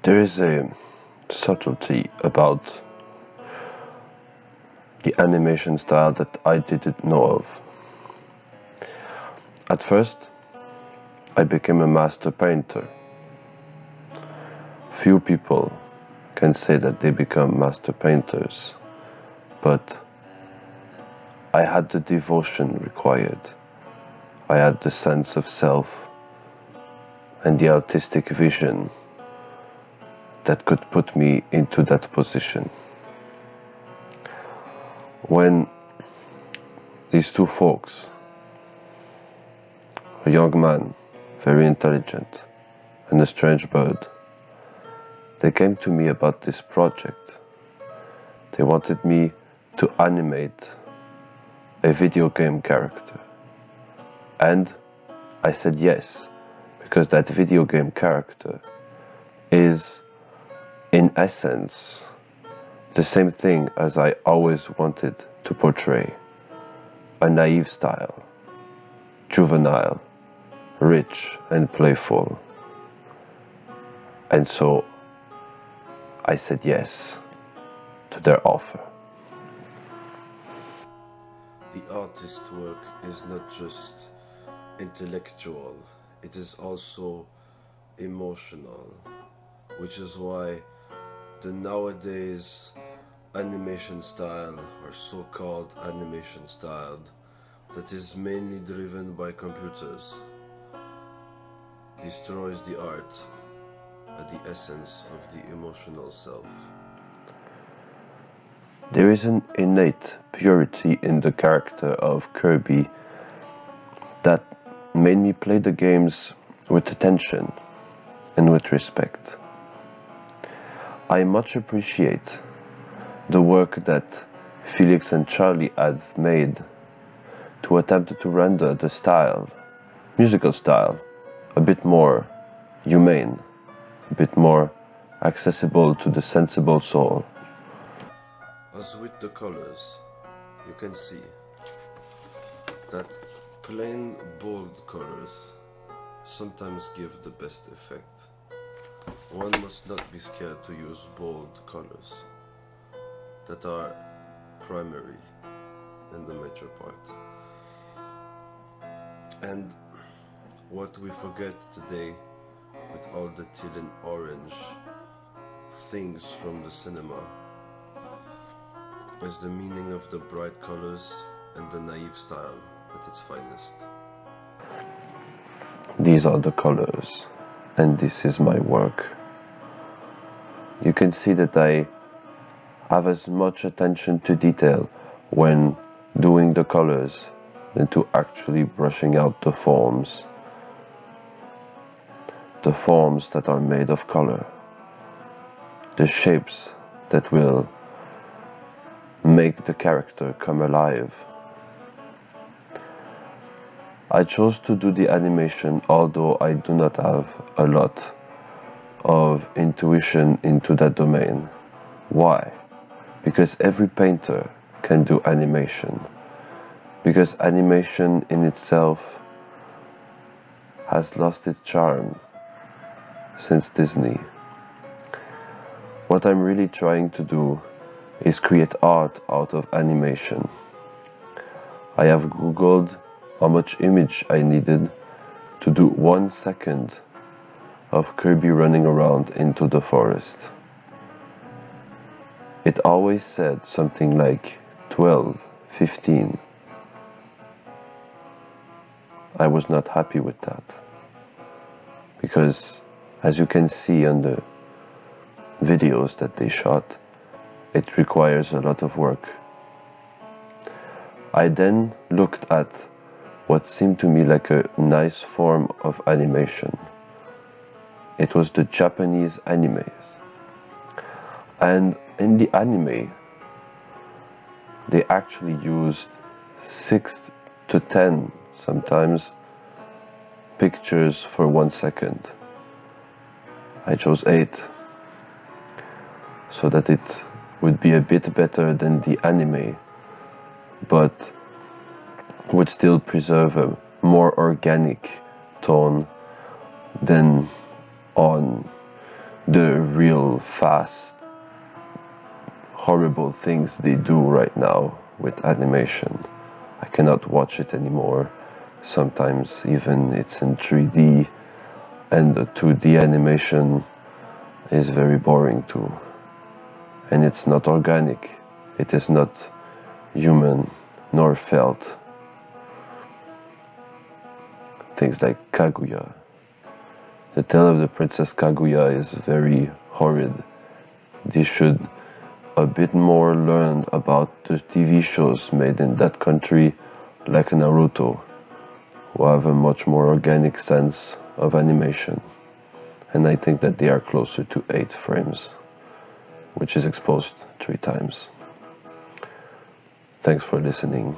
There is a subtlety about the animation style that I didn't know of. At first, I became a master painter. Few people can say that they become master painters, but I had the devotion required. I had the sense of self and the artistic vision that could put me into that position. When these two folks, a young man, very intelligent, and a strange bird, they came to me about this project. They wanted me to animate a video game character. And I said yes, because that video game character is, in essence, the same thing as I always wanted to portray. A naive style, juvenile, rich and playful. And so I said yes to their offer. The artist's work is not just intellectual, it is also emotional, which is why the nowadays animation style, or so-called animation style, that is mainly driven by computers, destroys the art at the essence of the emotional self. There is an innate purity in the character of Kirby that made me play the games with attention and with respect. I much appreciate the work that Felix and Charlie have made to attempt to render the style, musical style, a bit more humane, a bit more accessible to the sensible soul. As with the colors, you can see that plain bold colors sometimes give the best effect. One must not be scared to use bold colors that are primary in the major part. And what we forget today with all the teal and orange things from the cinema is the meaning of the bright colors and the naive style at its finest. These are the colors, and this is my work. You can see that I have as much attention to detail when doing the colors than to actually brushing out the forms that are made of color, the shapes that will make the character come alive. I chose to do the animation although I do not have a lot of intuition into that domain. Why? Because every painter can do animation. Because animation in itself has lost its charm since Disney. What I'm really trying to do is create art out of animation. I have googled how much image I needed to do 1 second of Kirby running around into the forest. It always said something like 12, 15. I was not happy with that, because as you can see on the videos that they shot, it requires a lot of work. I then looked at what seemed to me like a nice form of animation. It was the Japanese animes. And in the anime, they actually used 6 to 10, sometimes, pictures for 1 second. I chose 8, so that it would be a bit better than the anime, but would still preserve a more organic tone than on the real fast, horrible things they do right now with animation. I cannot watch it anymore. Sometimes even it's in 3D, and the 2D animation is very boring too. And it's not organic. It is not human nor felt. Things like Kaguya. The Tale of the Princess Kaguya is very horrid. They should a bit more learn about the TV shows made in that country, like Naruto, who have a much more organic sense of animation. And I think that they are closer to 8 frames, which is exposed 3 times. Thanks for listening.